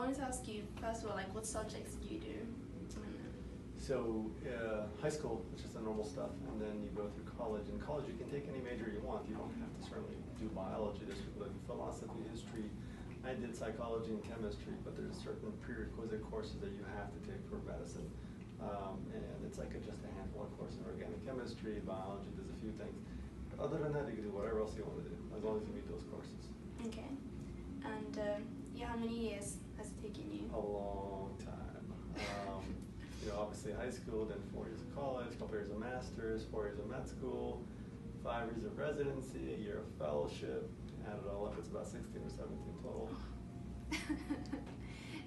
wanted to ask you, first of all, like, what subjects do you do? So high school, it's just the normal stuff, and then you go through college. In college, you can take any major you want. You don't have to certainly do biology. There's people that do philosophy, history. I did psychology and chemistry, but there's certain prerequisite courses that you have to take for medicine. And it's like just a handful of courses. Organic chemistry, biology, there's a few things. But other than that, you can do whatever else you want to do, as long as you meet those courses. Okay. And yeah, how many years has it taken you? A long time. Obviously high school, then 4 years of college, a couple years of master's, 4 years of med school, 5 years of residency, a year of fellowship. Add it all up, it's about 16 or 17 total.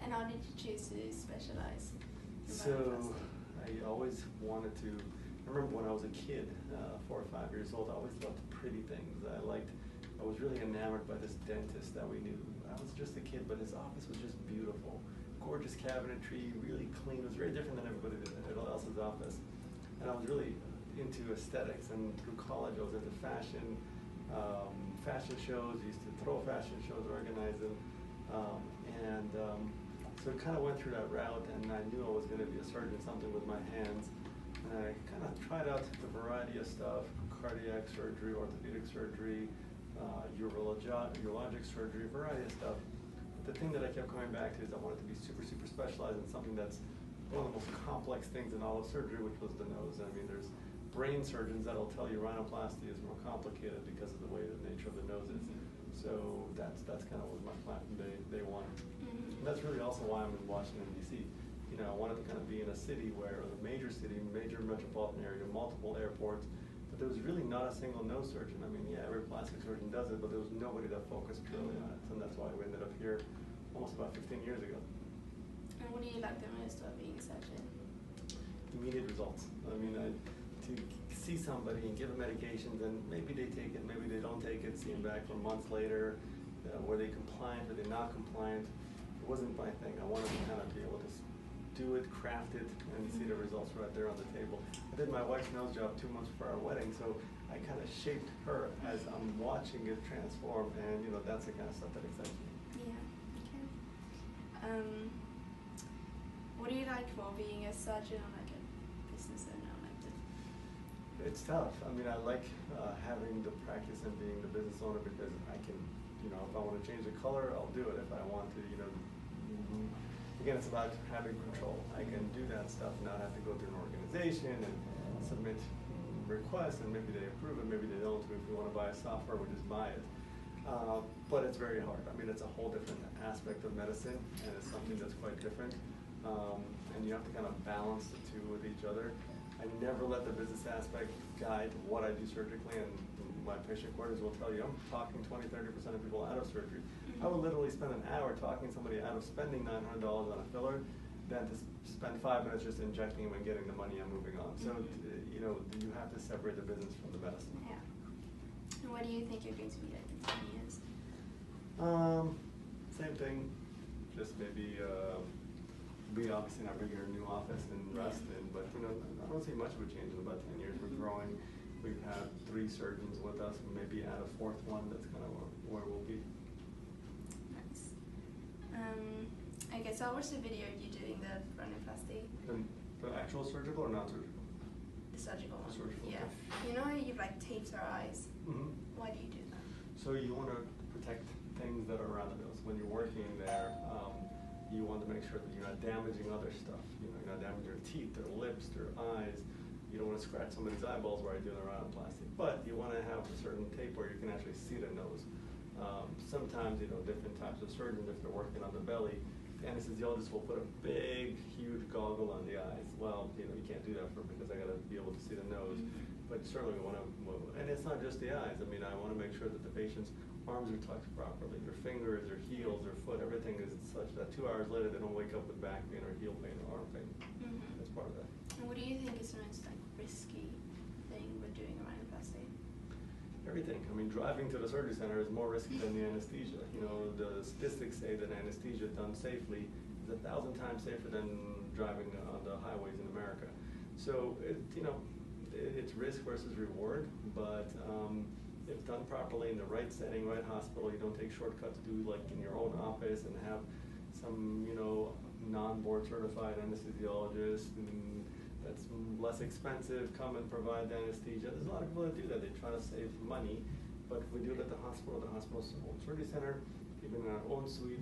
And how did you choose to specialize? So I always wanted to, I remember when I was a kid, 4 or 5 years old, I always loved pretty things. I was really enamored by this dentist that we knew. I was just a kid, but his office was just beautiful. Gorgeous cabinetry, really clean. It was very different than everybody else's office. And I was really into aesthetics, and through college I was into fashion, fashion shows, used to throw fashion shows, organize them. So it kind of went through that route, and I knew I was going to be a surgeon, something with my hands. And I kind of tried out the variety of stuff: cardiac surgery, orthopedic surgery, urologic surgery, a variety of stuff. But the thing that I kept coming back to is I wanted to be super, super specialized in something that's one of the most complex things in all of surgery, which was the nose. I mean, there's brain surgeons that'll tell you rhinoplasty is more complicated because of the way the nature of the nose is. So that's kind of what my plan from day one. And that's really also why I'm in Washington, D.C. I wanted to kind of be in a city where, a major city, major metropolitan area, multiple airports, but there was really not a single nose surgeon. I mean, yeah, every plastic surgeon does it, but there was nobody that focused purely on it. And that's why we ended up here almost about 15 years ago. And what do you like the most about being a surgeon? Immediate results. I mean, to see somebody and give them medications, and maybe they take it, maybe they don't take it, see them back for months later, were they compliant, were they not compliant? It wasn't my thing. I wanted to kind of be able to do it, craft it, and see the results right there on the table. I did my wife's nose job 2 months before our wedding, so I kind of shaped her as I'm watching it transform, and that's the kind of stuff that excites me. Yeah, okay. What do you like more, being a surgeon or like a business owner? It's tough. I mean, I like having the practice and being the business owner because I can, if I want to change the color, I'll do it. If I want to, again, it's about having control. I can do that stuff, not have to go through an organization and submit requests, and maybe they approve it, maybe they don't. If we want to buy a software, we just buy it. But it's very hard. I mean, it's a whole different aspect of medicine, and it's something that's quite different. And you have to kind of balance the two with each other. I never let the business aspect guide what I do surgically, and my patient coordinators will tell you I'm talking 20–30% of people out of surgery. I would literally spend an hour talking somebody out of spending $900 on a filler than to spend 5 minutes just injecting them and getting the money and moving on. So, you have to separate the business from the medicine. Yeah. And what do you think you're going to be like in 10 years? Same thing, just maybe be obviously in our bigger new office in Ruston, but I don't see much of a change in about 10 years. We're growing. We've had 3 surgeons with us, and maybe add a 4th one. That's kind of where we'll be. Nice. Okay, so I watched the video of you doing the rhinoplasty. The actual surgical or not surgical? The surgical one. The surgical. Yeah. Okay. You've like taped her eyes. Why do you do that? So you want to protect things that are around the nose. When you're working there, you want to make sure that you're not damaging other stuff. You're not damaging their teeth, their lips, their eyes. You don't want to scratch somebody's eyeballs while you're doing a rhinoplasty. But you want to have a certain tape where you can actually see the nose. Sometimes, different types of surgeons, if they're working on the belly, the anesthesiologist will put a big, huge goggle on the eyes. Well, you can't do that because I got to be able to see the nose. But certainly we want to move. And it's not just the eyes. I mean, I want to make sure that the patient's arms are tucked properly, their fingers, their heels, their foot, everything is such that 2 hours later they don't wake up with back pain or heel pain or arm pain. That's part of that. And what do you think is the most risky thing with doing a rhinoplasty? Everything. I mean, driving to the surgery center is more risky than the anesthesia. The statistics say that anesthesia done safely is 1,000 times safer than driving on the highways in America. So it's risk versus reward, but if done properly in the right setting, right hospital, you don't take shortcuts, do like in your own office and have some, you know, non-board certified anesthesiologist, and that's less expensive, come and provide the anesthesia. There's a lot of people that do that. They try to save money, but if we do it at the hospital's own surgery center, even in our own suite.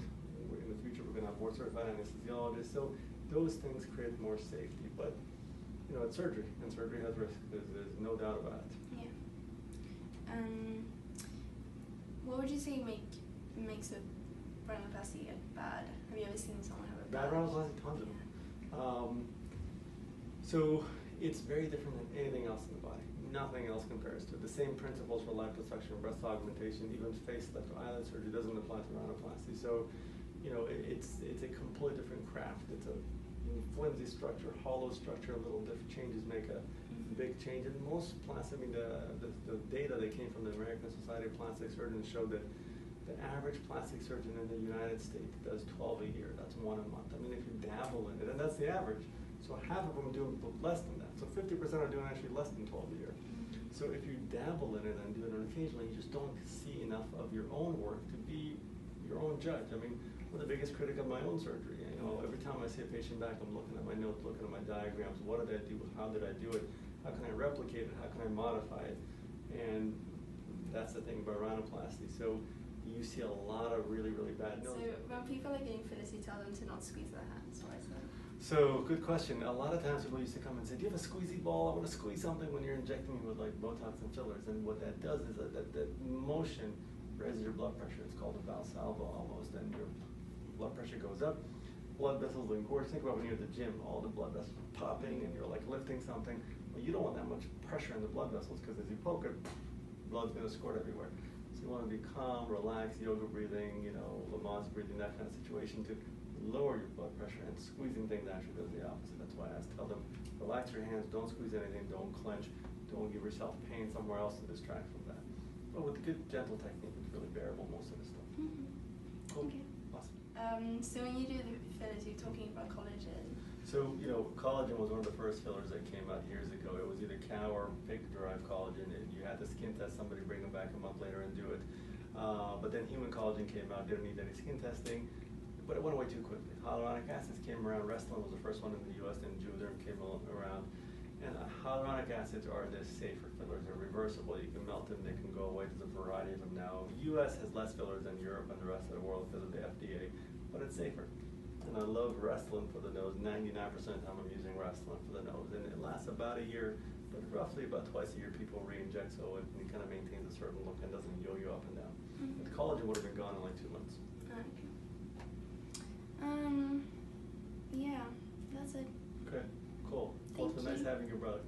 In the future, we're going to have board certified anesthesiologists. So those things create more safety. But, you know, it's surgery, and surgery has risk. There's no doubt about it. Yeah. What would you say makes a rhinoplasty bad? Have you ever seen someone have a Bad rhinoplasty? Tons of them. So it's very different than anything else in the body. Nothing else compares to it. The same principles for liposuction, breast augmentation, even facelift or eyelid surgery doesn't apply to rhinoplasty. So, you know, it's a completely different craft. It's a flimsy structure, hollow structure. Little different changes make a big change. And most plastic, I mean, the data that came from the American Society of Plastic Surgeons showed that the average plastic surgeon in the United States does 12 a year. That's 1 a month. I mean, if you dabble in it, and that's the average. So half of them do less than that. So 50% are doing actually less than 12 a year. So if you dabble in it and do it occasionally, you just don't see enough of your own work to be your own judge. I mean, I'm the biggest critic of my own surgery. You know, every time I see a patient back, I'm looking at my notes, looking at my diagrams. What did I do? How did I do it? How can I replicate it? How can I modify it? And that's the thing about rhinoplasty. So you see a lot of really, really bad notes. So when people are getting fillers, you tell them to not squeeze their hands, right? So, good question. A lot of times people used to come and say, do you have a squeezy ball? I want to squeeze something when you're injecting me with like Botox and fillers. And what that does is that motion raises your blood pressure. It's called a Valsalva almost. And your blood pressure goes up. Blood vessels engorge. Think about when you're at the gym, all the blood vessels are popping and you're like lifting something. Well, you don't want that much pressure in the blood vessels because as you poke it, blood's going to squirt everywhere. So you want to be calm, relaxed, yoga breathing, you know, Lamaze breathing, that kind of situation to lower your blood pressure, and squeezing things actually does the opposite. That's why I tell them, relax your hands, don't squeeze anything, don't clench, don't give yourself pain somewhere else to distract from that. But with a good, gentle technique, it's really bearable, most of the stuff. Cool. Okay. Awesome. So when you do the fillers, you're talking about collagen. So, you know, collagen was one of the first fillers that came out years ago. It was either cow or pig-derived collagen, and you had the skin test, somebody bring them back a month later and do it. But then human collagen came out, didn't need any skin testing. But it went away too quickly. Hyaluronic acids came around. Restylane was the first one in the U.S. Then Juvederm came around. And hyaluronic acids are the safer fillers. They're reversible. You can melt them. They can go away. There's a variety of them now. U.S. has less fillers than Europe and the rest of the world because of the FDA, but it's safer. And I love Restylane for the nose. 99% of the time I'm using Restylane for the nose. And it lasts about a year, but roughly about twice a year people re-inject, so it kind of maintains a certain look and doesn't yo-yo up and down. But the collagen would have been gone in like 2 months. Okay. Yeah, that's it. Okay, cool. Well, it's been nice having you, brother.